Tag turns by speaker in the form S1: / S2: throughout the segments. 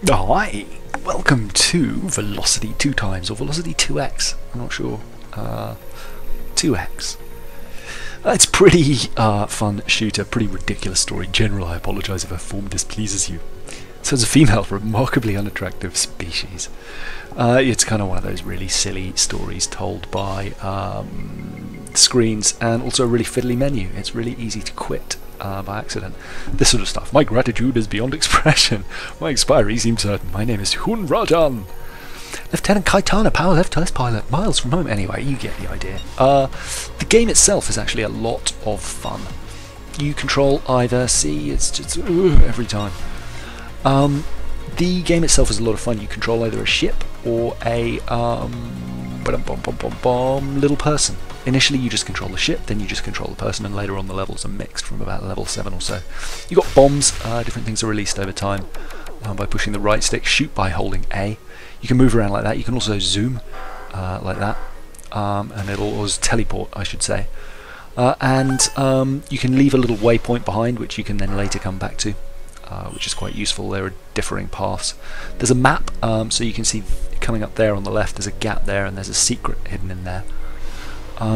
S1: Hi, welcome to Velocity 2 times, or Velocity 2x, I'm not sure, 2x. It's pretty fun shooter, pretty ridiculous story. General, I apologise if her form displeases you. So as a female, remarkably unattractive species. It's kind of one of those really silly stories told by screens, and also a really fiddly menu. It's really easy to quit by accident. This sort of stuff. My gratitude is beyond expression. My expiry seems certain. My name is Hun Rajan. Lieutenant Kaitana, power left test pilot, miles from home. Anyway, you get the idea. The game itself is actually a lot of fun. You control either, see, it's just every time. The game itself is a lot of fun. You control either a ship or a little person. Initially you just control the ship, then you just control the person, and later on the levels are mixed from about level 7 or so. You got bombs, different things are released over time by pushing the right stick, shoot by holding A. You can move around like that, you can also zoom like that, and it'll teleport, I should say. And you can leave a little waypoint behind which you can then later come back to, which is quite useful. There are differing paths. There's a map, so you can see coming up there on the left there's a gap there and there's a secret hidden in there.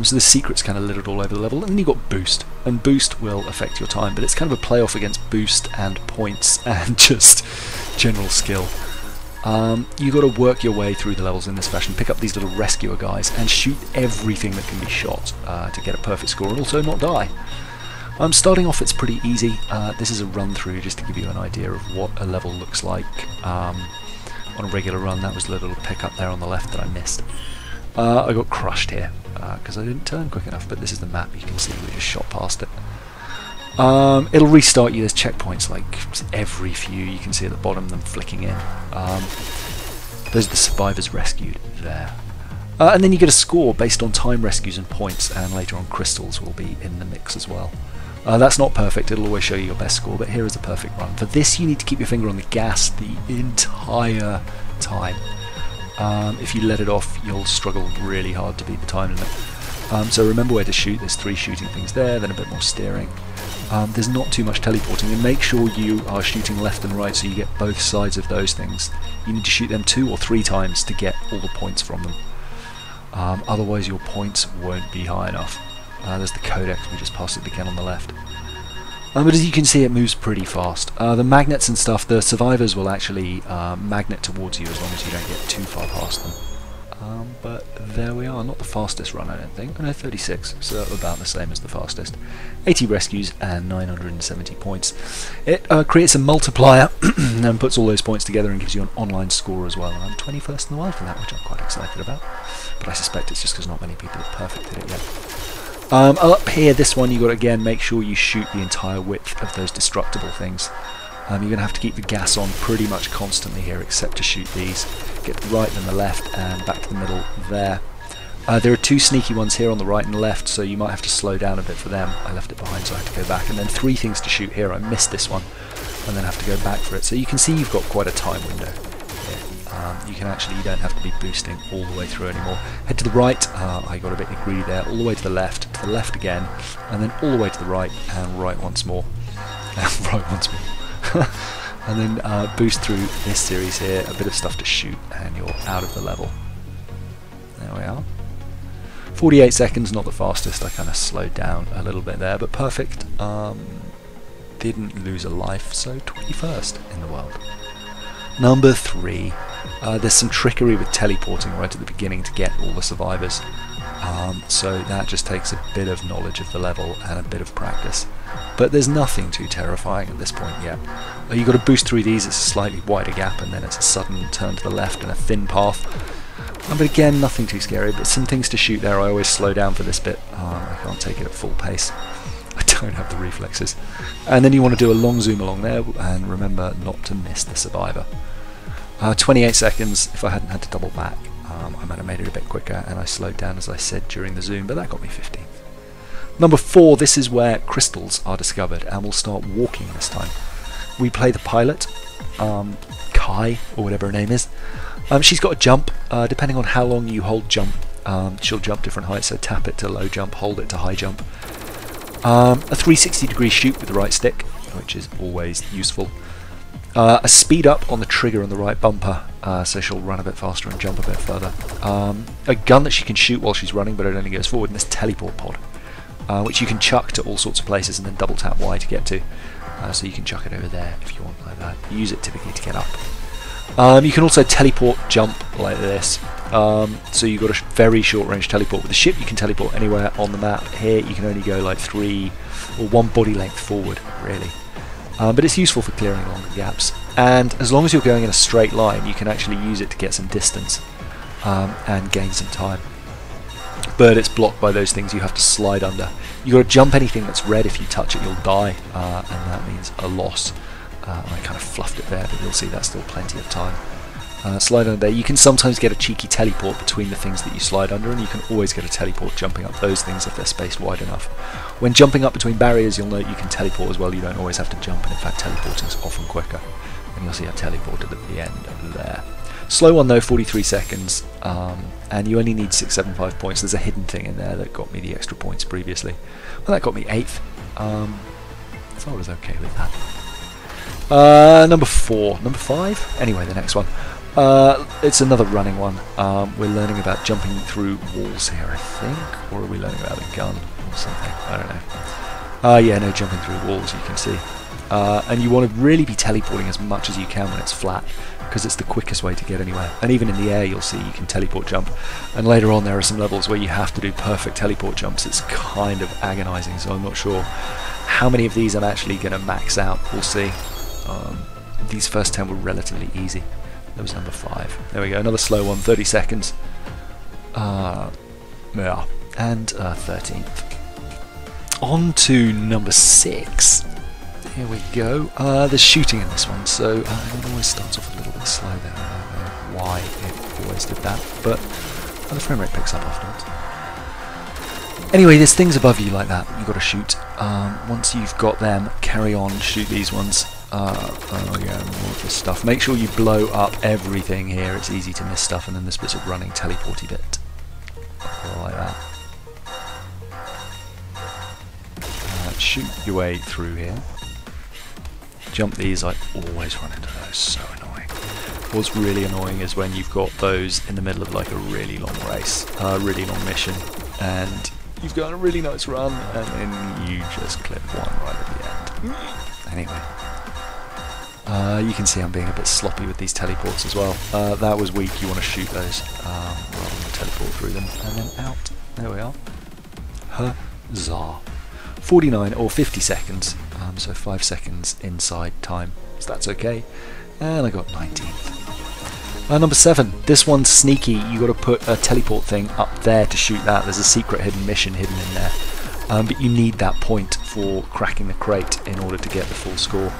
S1: So the secret's kind of littered all over the level, and then you've got boost, and boost will affect your time, but it's kind of a playoff against boost and points and just general skill. You've got to work your way through the levels in this fashion, pick up these little rescuer guys and shoot everything that can be shot to get a perfect score and also not die. Starting off it's pretty easy. This is a run through just to give you an idea of what a level looks like on a regular run. That was the little pickup there on the left that I missed. I got crushed here because I didn't turn quick enough, but this is the map. You can see we just shot past it. It'll restart you. There's checkpoints like every few. You can see at the bottom them flicking in. Those are the survivors rescued there. And then you get a score based on time rescues and points, and later on crystals will be in the mix as well. That's not perfect, it'll always show you your best score, but here is a perfect run. For this you need to keep your finger on the gas the entire time. If you let it off, you'll struggle really hard to beat the time limit. So remember where to shoot. There's 3 shooting things there, then a bit more steering. There's not too much teleporting, and make sure you are shooting left and right so you get both sides of those things. You need to shoot them 2 or 3 times to get all the points from them. Otherwise your points won't be high enough. There's the codex, we just passed it again on the left. But as you can see, it moves pretty fast. The magnets and stuff, the survivors will actually magnet towards you as long as you don't get too far past them. But there we are, not the fastest run I don't think. No, 36, so about the same as the fastest. 80 rescues and 970 points. It creates a multiplier and puts all those points together and gives you an online score as well. And I'm 21st in the world for that, which I'm quite excited about. But I suspect it's just because not many people have perfected it yet. Up here, this one, you've got to again make sure you shoot the entire width of those destructible things. You're going to have to keep the gas on pretty much constantly here, except to shoot these. Get the right and the left, and back to the middle there. There are 2 sneaky ones here on the right and left, so you might have to slow down a bit for them. I left it behind, so I have to go back. And then 3 things to shoot here. I missed this one, and then have to go back for it. So you can see you've got quite a time window here. You don't have to be boosting all the way through anymore. Head to the right, I got a bit greedy there, all the way to the left again, and then all the way to the right, and right once more, and right once more. And then boost through this series here, a bit of stuff to shoot, and you're out of the level. There we are. 48 seconds, not the fastest, I kind of slowed down a little bit there, but perfect. Didn't lose a life, so 21st in the world. Number 3. There's some trickery with teleporting right at the beginning to get all the survivors. So that just takes a bit of knowledge of the level and a bit of practice. But there's nothing too terrifying at this point yet. You've got to boost through these, it's a slightly wider gap, and then it's a sudden turn to the left and a thin path. But again, nothing too scary, but some things to shoot there. I always slow down for this bit. I can't take it at full pace. I don't have the reflexes. And then you want to do a long zoom along there, and remember not to miss the survivor. 28 seconds, if I hadn't had to double back, I might have made it a bit quicker, and I slowed down as I said during the zoom, but that got me 15th. Number 4, this is where crystals are discovered, and we'll start walking this time. We play the pilot, Kai, or whatever her name is. She's got a jump, depending on how long you hold jump, she'll jump different heights, so tap it to low jump, hold it to high jump. A 360 degree shoot with the right stick, which is always useful. A speed up on the trigger on the right bumper, so she'll run a bit faster and jump a bit further. A gun that she can shoot while she's running, but it only goes forward, and this teleport pod, which you can chuck to all sorts of places and then double tap Y to get to. So you can chuck it over there if you want, like that. You use it typically to get up. You can also teleport jump like this. So you've got a very short range teleport. With the ship you can teleport anywhere on the map. Here you can only go like 3 or 1 body length forward, really. But it's useful for clearing longer gaps. And as long as you're going in a straight line, you can actually use it to get some distance and gain some time. But it's blocked by those things you have to slide under. You've got to jump anything that's red. If you touch it, you'll die, and that means a loss. I kind of fluffed it there, but you'll see that's still plenty of time. Slide under there. You can sometimes get a cheeky teleport between the things that you slide under, and you can always get a teleport jumping up those things if they're spaced wide enough. When jumping up between barriers, you'll note you can teleport as well. You don't always have to jump, and in fact teleporting is often quicker. And you'll see I've teleported at the end there. Slow one though, 43 seconds, and you only need 675 points. There's a hidden thing in there that got me the extra points previously. Well, that got me 8th, so I was okay with that. Number 4, number 5? Anyway, the next one. It's another running one. We're learning about jumping through walls here, I think, or are we learning about a gun or something? I don't know. Yeah, no, jumping through walls, you can see. And you want to really be teleporting as much as you can when it's flat, because it's the quickest way to get anywhere. And even in the air, you'll see you can teleport jump. And later on, there are some levels where you have to do perfect teleport jumps. It's kind of agonizing, so I'm not sure how many of these I'm actually going to max out. We'll see. These first 10 were relatively easy. That was number 5. There we go, another slow one, 30 seconds. Yeah, and 13th. On to number 6. Here we go. There's shooting in this one, so it always starts off a little bit slow there. I don't know why it always did that, but the frame rate picks up afterwards. Anyway, there's things above you like that you've got to shoot. Once you've got them, carry on, shoot these ones. Oh yeah, more of this stuff. Make sure you blow up everything here. It's easy to miss stuff, and then this bit's a running teleporty bit. Like that. Shoot your way through here. Jump these, I always run into those, so annoying. What's really annoying is when you've got those in the middle of like a really long race, a really long mission, and you've got a really nice run, and then you just clip one right at the end. Anyway. You can see I'm being a bit sloppy with these teleports as well. That was weak, you want to shoot those rather than teleport through them. And then out. There we are. Huzzah. 49 or 50 seconds, so 5 seconds inside time. So that's okay. And I got 19th. Number 7. This one's sneaky. You got to put a teleport thing up there to shoot that. There's a secret hidden mission hidden in there. But you need that point for cracking the crate in order to get the full score.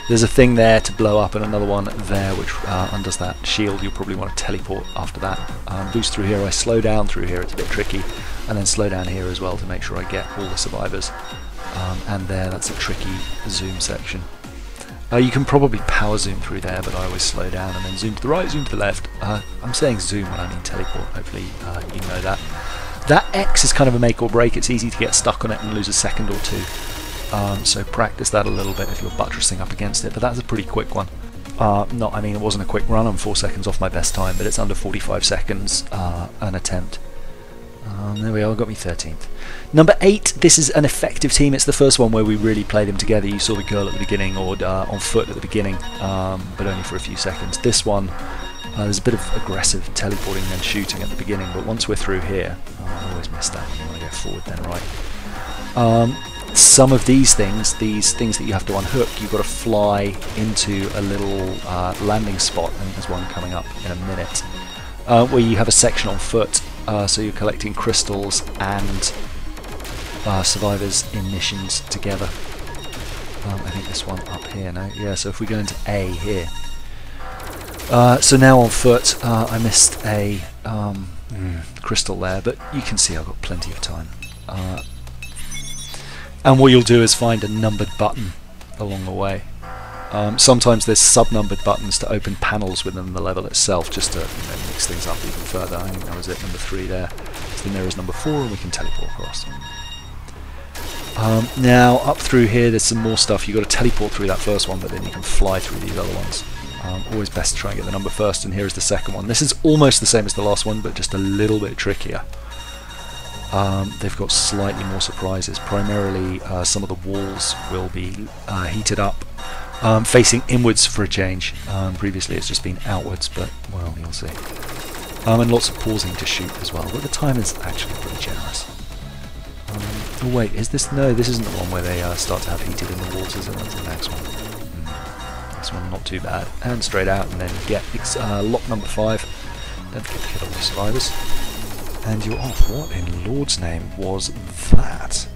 S1: There's a thing there to blow up and another one there which undoes that shield. You'll probably want to teleport after that. Boost through here. I slow down through here, it's a bit tricky. And then slow down here as well to make sure I get all the survivors. And there, that's a tricky zoom section. You can probably power zoom through there, but I always slow down and then zoom to the right, zoom to the left. I'm saying zoom when I mean teleport, hopefully you know that. That X is kind of a make or break. It's easy to get stuck on it and lose a second or two. So practice that a little bit if you're buttressing up against it, but that's a pretty quick one. I mean, it wasn't a quick run, I'm 4 seconds off my best time, but it's under 45 seconds an attempt. There we are, got me 13th. Number 8, this is an effective team. It's the first one where we really play them together. You saw the girl at the beginning, or on foot at the beginning, but only for a few seconds. This one, there's a bit of aggressive teleporting and shooting at the beginning, but once we're through here, I always miss that. You want to go forward then right. Some of these things that you have to unhook, you've got to fly into a little landing spot. I think there's one coming up in a minute, where you have a section on foot, so you're collecting crystals and survivors in missions together. I think this one up here now. Yeah, so if we go into A here. So now on foot, I missed a crystal there, but you can see I've got plenty of time. And what you'll do is find a numbered button along the way. Sometimes there's sub-numbered buttons to open panels within the level itself, just to mix things up even further. I think that was it, number 3 there. So then there is number 4, and we can teleport across. Now up through here there's some more stuff. You've got to teleport through that first one, but then you can fly through these other ones. Always best to try and get the number first, and here is the second one. This is almost the same as the last one, but just a little bit trickier. They've got slightly more surprises. Primarily some of the walls will be heated up, facing inwards for a change. Previously it's just been outwards, but well, you'll see. And lots of pausing to shoot as well, but the time is actually pretty generous. Oh wait, is this? No, this isn't the one where they start to have heated in the walls, is it? That's the next one. This one not too bad. And straight out, and then get lock number 5. Don't forget to kill all the survivors. And you're off. What in Lord's name was that?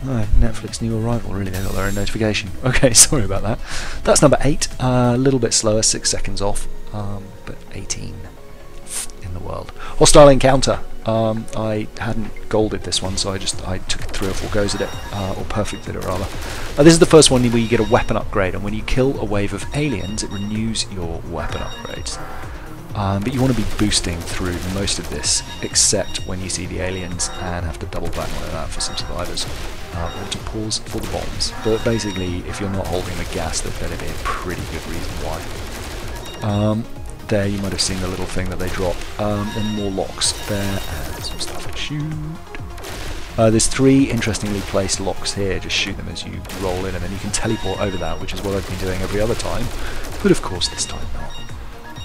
S1: No, Netflix new arrival, really, they got their own notification. Okay, sorry about that. That's number 8, a little bit slower, 6 seconds off, but 18 in the world. Hostile encounter. I hadn't golded this one, so I took 3 or 4 goes at it, or perfected it rather. This is the first one where you get a weapon upgrade, and when you kill a wave of aliens, it renews your weapon upgrades. But you want to be boosting through most of this, except when you see the aliens and have to double back like that for some survivors, or to pause for the bombs. But basically, if you're not holding the gas, there's better be a pretty good reason why. There, you might have seen the little thing that they drop. Then more locks there, and some stuff to shoot. There's 3 interestingly placed locks here. Just shoot them as you roll in, and then you can teleport over that, which is what I've been doing every other time. But of course, this time not.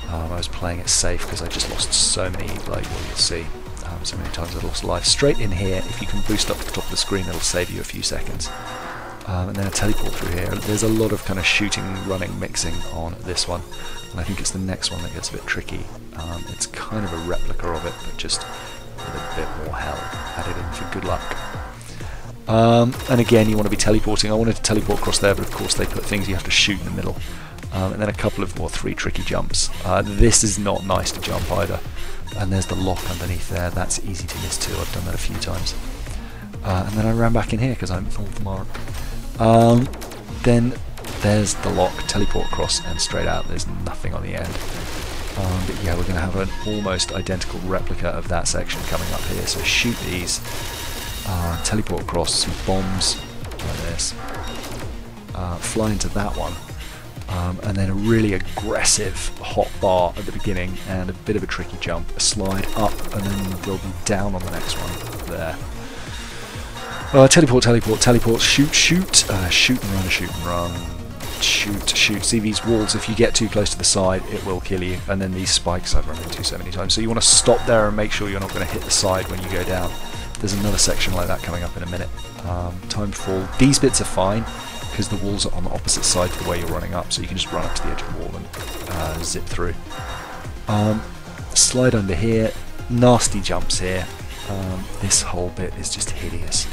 S1: I was playing it safe because I just lost so many, like what you'll see, so many times I've lost life. Straight in here, if you can boost up to the top of the screen, it'll save you a few seconds. And then a teleport through here. There's a lot of kind of shooting, running, mixing on this one, and I think it's the next one that gets a bit tricky. It's kind of a replica of it, but just with a bit more hell added in for good luck. And again, you want to be teleporting. I wanted to teleport across there, but of course they put things you have to shoot in the middle. And then a couple of, or 3 tricky jumps. This is not nice to jump either. And there's the lock underneath there. That's easy to miss too. I've done that a few times. And then I ran back in here because I'm off mark. Then there's the lock. Teleport across and straight out. There's nothing on the end. But yeah, we're going to have an almost identical replica of that section coming up here. So shoot these. Teleport across, some bombs like this. Fly into that one. And then a really aggressive hot bar at the beginning and a bit of a tricky jump, a slide up, and then they'll be down on the next one there. Teleport, teleport, teleport, shoot, shoot, shoot and run, shoot and run, shoot, shoot. See these walls, if you get too close to the side it will kill you, and then these spikes I've run into so many times, so you want to stop there and make sure you're not going to hit the side when you go down. There's another section like that coming up in a minute. Time to fall. These bits are fine because the walls are on the opposite side to the way you're running up, so you can just run up to the edge of the wall and zip through. Slide under here, nasty jumps here. This whole bit is just hideous.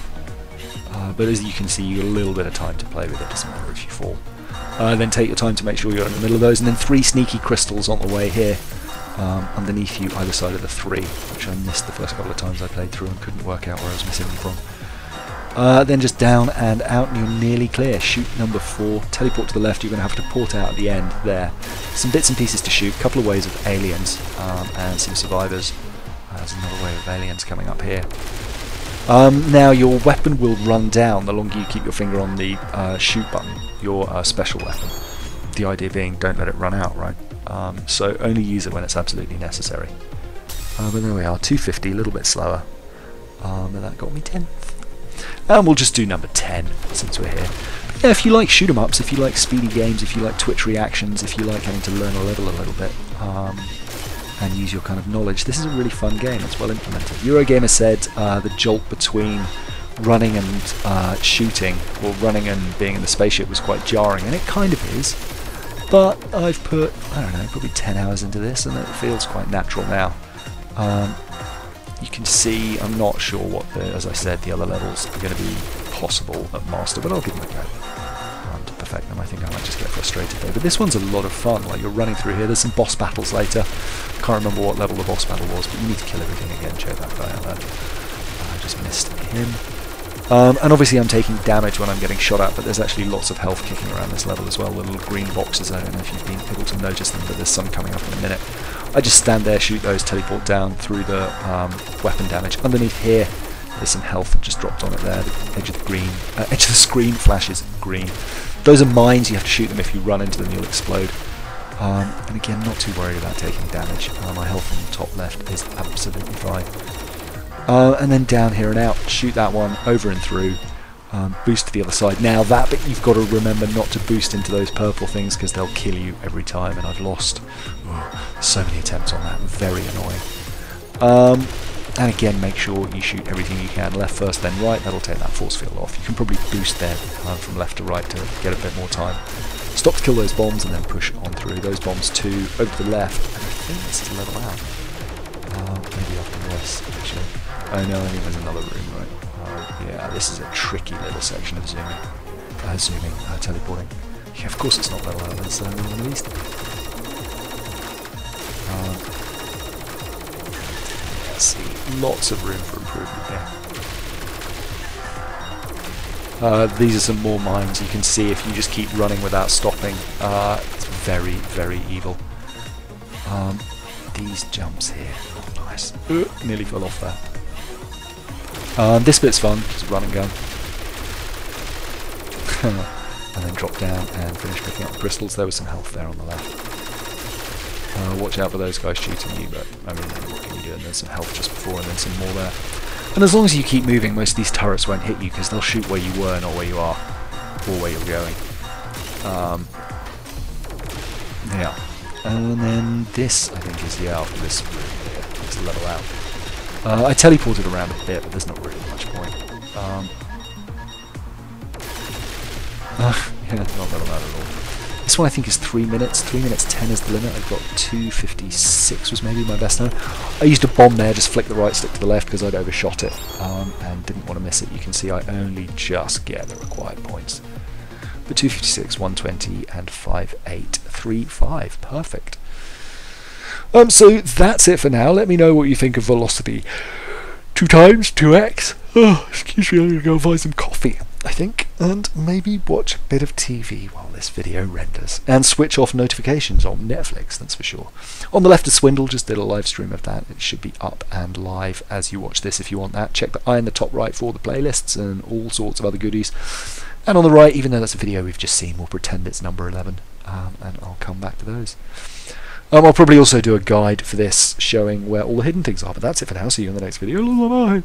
S1: But as you can see, you got a little bit of time to play with it, doesn't matter if you fall. Then take your time to make sure you're in the middle of those, and then 3 sneaky crystals on the way here, underneath you either side of the 3, which I missed the first couple of times I played through and couldn't work out where I was missing them from. Then just down and out, and you're nearly clear. Shoot number 4, teleport to the left. You're going to have to port out at the end there. Some bits and pieces to shoot, a couple of waves of aliens and some survivors. There's another wave of aliens coming up here. Now your weapon will run down the longer you keep your finger on the shoot button, your special weapon. The idea being don't let it run out, right? So only use it when it's absolutely necessary. But there we are, 250, a little bit slower. And that got me 10th. And we'll just do number 10 since we're here. But yeah, if you like shoot 'em ups, if you like speedy games, if you like Twitch reactions, if you like having to learn a level a little bit, and use your kind of knowledge, this is a really fun game. It's well implemented. Eurogamer said the jolt between running and shooting, or running and being in the spaceship, was quite jarring, and it kind of is. But I've put, I don't know, probably 10 hours into this, and it feels quite natural now. You can see, I'm not sure what, as I said, the other levels are going to be possible at Master, but I'll give them a go to perfect them. I think I might just get frustrated though. But this one's a lot of fun, like you're running through here. There's some boss battles later. Can't remember what level the boss battle was, but you need to kill everything again. Check that guy out there. I just missed him. And obviously I'm taking damage when I'm getting shot at, but there's actually lots of health kicking around this level as well. The little green boxes, I don't know if you've been able to notice them, but there's some coming up in a minute. I just stand there, shoot those, teleport down through the weapon damage. Underneath here, There's some health that just dropped on it there. The edge of the green, edge of the screen flashes green. Those are mines. You have to shoot them. If you run into them, you'll explode. And again, not too worried about taking damage. My health on the top left is absolutely fine. And then down here and out, shoot that one over and through. Boost to the other side. Now that bit you've got to remember not to boost into those purple things because they'll kill you every time, and I've lost so many attempts on that. Very annoying. And again, make sure you shoot everything you can. Left first, then right. That'll take that force field off. You can probably boost there from left to right to get a bit more time. Stop to kill those bombs and then push on through. Those bombs too, over to the left. And I think this is level out. Maybe up in this, actually. Oh no, I think there's another room, right? Yeah, this is a tricky little section of teleporting. Yeah, of course it's not level out, there's one of these. Yeah, see, lots of room for improvement here. These are some more mines. You can see if you just keep running without stopping, it's very, very evil. These jumps here, oh, nice. Nearly fell off there. This bit's fun, just run and gun. And then drop down and finish picking up the crystals. There was some health there on the left. Watch out for those guys shooting you, but I mean, what can you do? And there's some health just before and then some more there. And as long as you keep moving, most of these turrets won't hit you because they'll shoot where you were, not where you are, or where you're going. Yeah. And then this, I think, is the out for this room here. It's level out. I teleported around a bit, but there's not really much point. Yeah, not level out at all. This one I think is 3 minutes. 3 minutes 10 is the limit. I've got 2:56 was maybe my best time. I used a bomb there, just flick the right stick to the left because I'd overshot it and didn't want to miss it. You can see I only just get the required points. But 2:56, 1:20, and 5:8.35. Perfect. So that's it for now. Let me know what you think of Velocity 2 times 2x. Oh, excuse me, I'm going to go and find some coffee, I think, and maybe watch a bit of TV while this video renders. And switch off notifications on Netflix, that's for sure. On the left is Swindle, just did a live stream of that. It should be up and live as you watch this if you want that. Check the eye in the top right for all the playlists and all sorts of other goodies. And on the right, even though that's a video we've just seen, we'll pretend it's number 11, and I'll come back to those. I'll probably also do a guide for this showing where all the hidden things are, but that's it for now. See you in the next video. Bye.